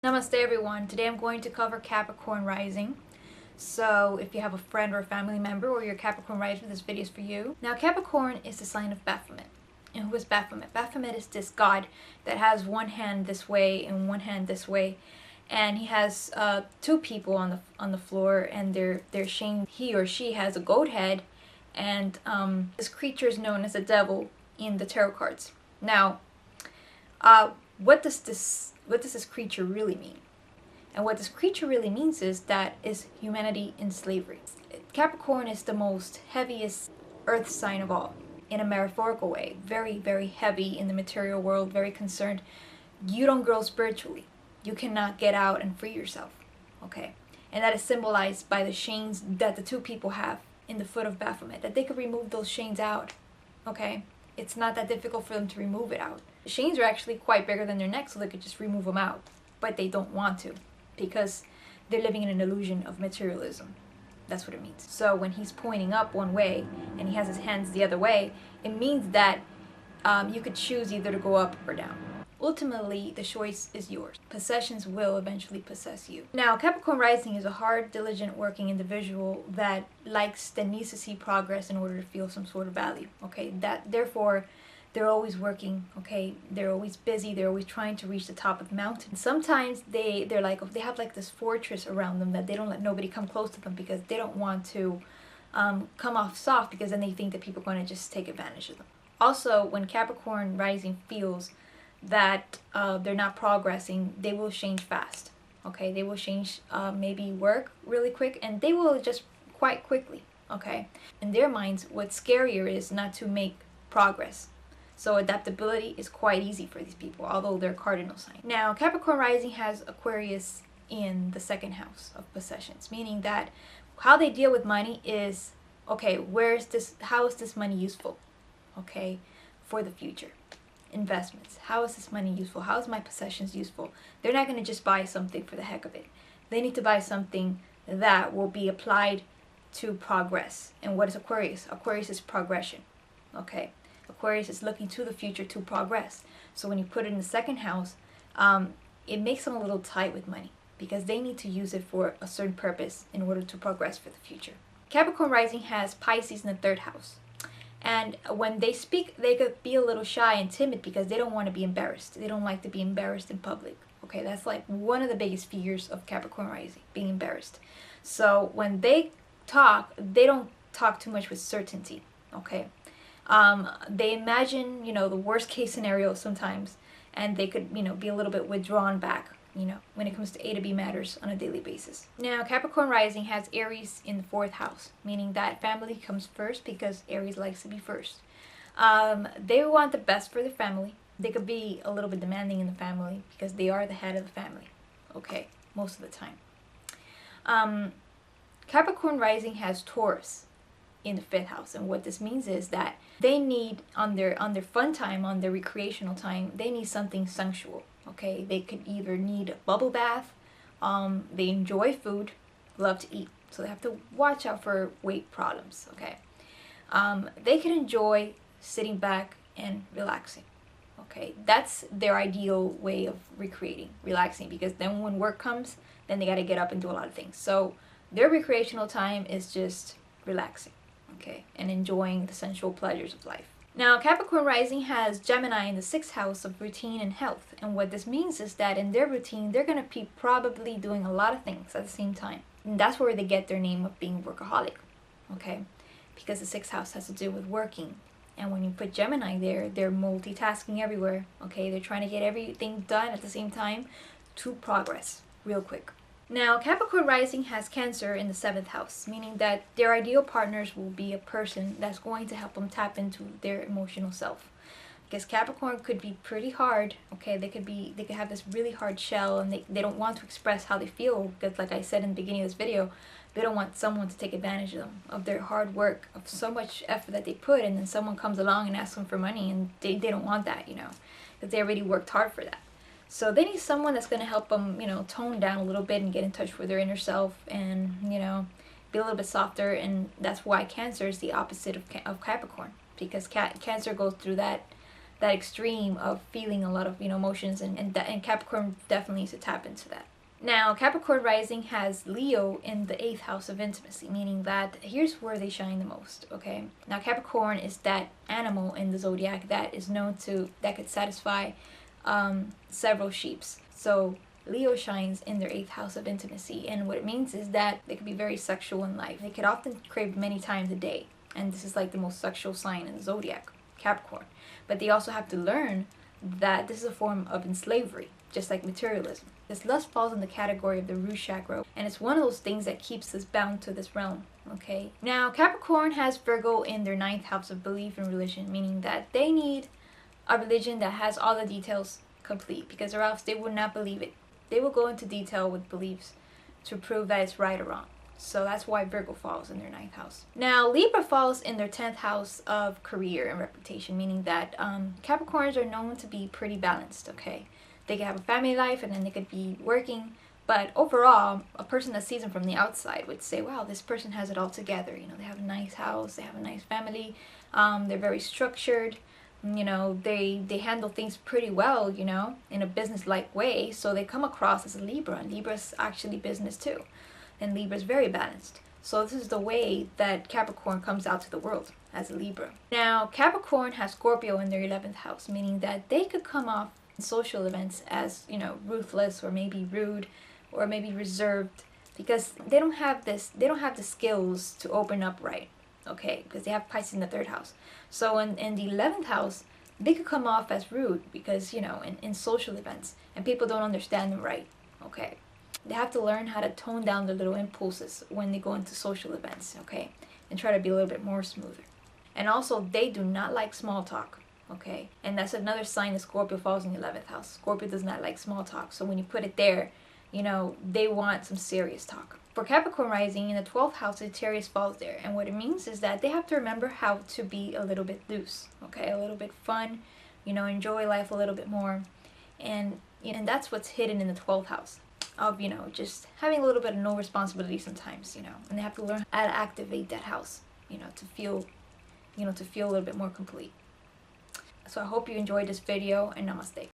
Namaste everyone. Today I'm going to cover Capricorn rising. So if you have a friend or a family member or you're Capricorn rising, this video is for you. Now Capricorn is the sign of Baphomet. And who is Baphomet? Baphomet is this god that has one hand this way and one hand this way. And he has two people on the floor, and they're shamed. He or she has a goat head, and this creature is known as the devil in the tarot cards. Now, what does this creature really mean? And what this creature really means is humanity in slavery. Capricorn is the most heaviest earth sign of all, in a metaphorical way. Very, very heavy in the material world, very concerned. You don't grow spiritually. You cannot get out and free yourself, okay? And that is symbolized by the chains that the two people have in the foot of Baphomet, that they could remove those chains out, okay? It's not that difficult for them to remove it out. The chains are actually quite bigger than their neck, so they could just remove them out, but they don't want to because they're living in an illusion of materialism. That's what it means. So when he's pointing up one way and he has his hands the other way, it means that you could choose either to go up or down. Ultimately, the choice is yours. Possessions will eventually possess you. Now, Capricorn rising is a hard, diligent, working individual that needs to see progress in order to feel some sort of value. Okay, therefore, they're always working. Okay, they're always busy. They're always trying to reach the top of the mountain. Sometimes they have like this fortress around them that they don't let nobody come close to them because they don't want to come off soft, because then they think that people are going to just take advantage of them. Also, when Capricorn rising feels that they're not progressing, they will change fast. Okay, they will change maybe work really quick, and they will just quite quickly. Okay, in their minds, what's scarier is not to make progress. So adaptability is quite easy for these people, although they're cardinal sign. Now, Capricorn rising has Aquarius in the second house of possessions, meaning that how they deal with money is, okay, how is this money useful? Okay, for the future. Investments. How is this money useful? How is my possessions useful? They're not going to just buy something for the heck of it. They need to buy something that will be applied to progress. And what is Aquarius? Aquarius is progression. Okay. Aquarius is looking to the future to progress. So when you put it in the second house, it makes them a little tight with money because they need to use it for a certain purpose in order to progress for the future. Capricorn rising has Pisces in the third house. And when they speak, they could be a little shy and timid because they don't want to be embarrassed. They don't like to be embarrassed in public. Okay, that's like one of the biggest fears of Capricorn rising, being embarrassed. So when they talk, they don't talk too much with certainty. Okay, they imagine, the worst case scenario sometimes, and they could, be a little bit withdrawn back, when it comes to A to B matters on a daily basis. Now, Capricorn rising has Aries in the fourth house, meaning that family comes first because Aries likes to be first. They want the best for their family. They could be a little bit demanding in the family because they are the head of the family, okay, most of the time. Capricorn rising has Taurus in the fifth house, and what this means is that they need, on their fun time, on their recreational time, they need something sensual. Okay, they could either need a bubble bath, they enjoy food, love to eat, so they have to watch out for weight problems. Okay, they can enjoy sitting back and relaxing. Okay, that's their ideal way of recreating, relaxing, because then when work comes, then they got to get up and do a lot of things. So their recreational time is just relaxing, okay, and enjoying the sensual pleasures of life. Now, Capricorn rising has Gemini in the sixth house of routine and health. And what this means is that in their routine, they're going to be probably doing a lot of things at the same time. And that's where they get their name of being workaholic, okay? Because the sixth house has to do with working. And when you put Gemini there, they're multitasking everywhere, okay? They're trying to get everything done at the same time to progress real quick. Now, Capricorn rising has Cancer in the seventh house, meaning that their ideal partners will be a person that's going to help them tap into their emotional self. Because Capricorn could be pretty hard, okay? They could have this really hard shell, and they don't want to express how they feel because, like I said in the beginning of this video, they don't want someone to take advantage of them, of their hard work, of so much effort that they put, and then someone comes along and asks them for money, and they don't want that, because they already worked hard for that. So they need someone that's going to help them, tone down a little bit and get in touch with their inner self and, be a little bit softer. And that's why Cancer is the opposite of Capricorn, because Cancer goes through that that extreme of feeling a lot of, emotions, and Capricorn definitely needs to tap into that. Now, Capricorn rising has Leo in the 8th house of intimacy, meaning that here's where they shine the most, okay? Now, Capricorn is that animal in the zodiac that is known that could satisfy several sheeps. So, Leo shines in their 8th house of intimacy, and what it means is that they could be very sexual in life. They could often crave many times a day, and this is like the most sexual sign in the zodiac, Capricorn. But they also have to learn that this is a form of enslavery, just like materialism. This lust falls in the category of the root chakra, and it's one of those things that keeps us bound to this realm, okay? Now, Capricorn has Virgo in their 9th house of belief in religion, meaning that they need a religion that has all the details complete, because or else they would not believe it. They will go into detail with beliefs to prove that it's right or wrong. So that's why Virgo falls in their 9th house. Now, Libra falls in their 10th house of career and reputation, meaning that Capricorns are known to be pretty balanced, okay? They could have a family life and then they could be working, but overall, a person that sees them from the outside would say, wow, this person has it all together. They have a nice house, they have a nice family, they're very structured, they handle things pretty well, in a business-like way, so they come across as a Libra, and Libra's actually business too, and Libra's very balanced. So this is the way that Capricorn comes out to the world, as a Libra. Now, Capricorn has Scorpio in their 11th house, meaning that they could come off social events as ruthless or maybe rude or maybe reserved, because they don't have the skills to open up right, okay, because they have Pisces in the 3rd house. So in the 11th house they could come off as rude because in social events, and people don't understand them right, okay. They have to learn how to tone down their little impulses when they go into social events, okay, and try to be a little bit more smoother. And also, they do not like small talk. Okay, and that's another sign that Scorpio falls in the 11th house. Scorpio does not like small talk, so when you put it there, they want some serious talk. For Capricorn rising in the 12th house, Sagittarius falls there, and what it means is that they have to remember how to be a little bit loose, okay, a little bit fun, enjoy life a little bit more, and that's what's hidden in the 12th house of just having a little bit of no responsibility sometimes, and they have to learn how to activate that house, to feel a little bit more complete. So I hope you enjoyed this video, and namaste.